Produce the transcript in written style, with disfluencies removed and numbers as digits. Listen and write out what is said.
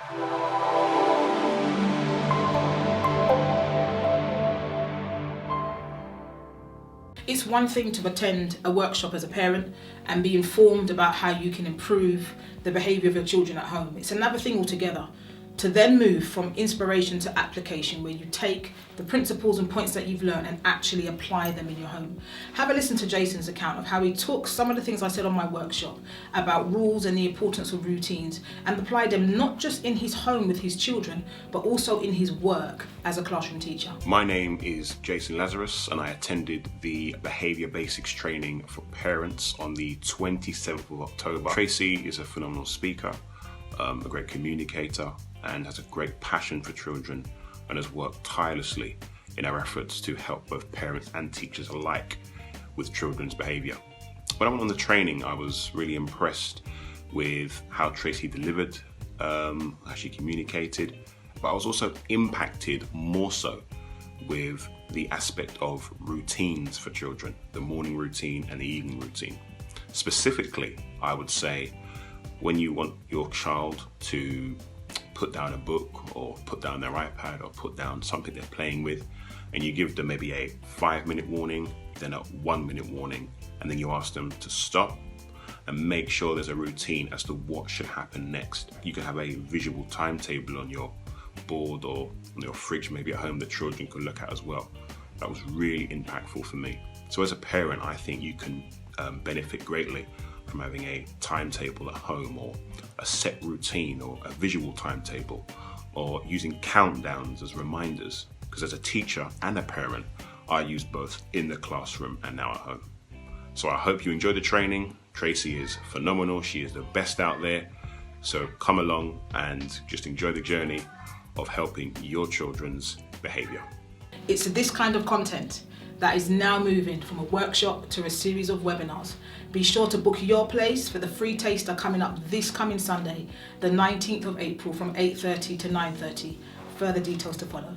It's one thing to attend a workshop as a parent and be informed about how you can improve the behaviour of your children at home. It's another thing altogether to then move from inspiration to application, where you take the principles and points that you've learned and actually apply them in your home. Have a listen to Jason's account of how he took some of the things I said on my workshop about rules and the importance of routines and applied them not just in his home with his children, but also in his work as a classroom teacher. My name is Jason Lazarus, and I attended the Behaviour Basics training for parents on the 27th of October. Tracy is a phenomenal speaker, a great communicator, and has a great passion for children and has worked tirelessly in our efforts to help both parents and teachers alike with children's behaviour. When I went on the training, I was really impressed with how Tracy delivered, how she communicated, but I was also impacted more so with the aspect of routines for children, the morning routine and the evening routine. Specifically, I would say when you want your child to put down a book or put down their iPad or put down something they're playing with, and you give them maybe a 5-minute warning, then a 1-minute warning, and then you ask them to stop and make sure there's a routine as to what should happen next. You can have a visual timetable on your board or on your fridge maybe at home that children can look at as well. That was really impactful for me. So as a parent, I think you can benefit greatly from having a timetable at home, or a set routine, or a visual timetable, or using countdowns as reminders, because as a teacher and a parent, I use both in the classroom and now at home. So I hope you enjoy the training. Tracy is phenomenal. She is the best out there. So come along and just enjoy the journey of helping your children's behaviour. It's this kind of content that is now moving from a workshop to a series of webinars. Be sure to book your place for the free taster coming up this coming Sunday, the 19th of April from 8:30 to 9:30. Further details to follow.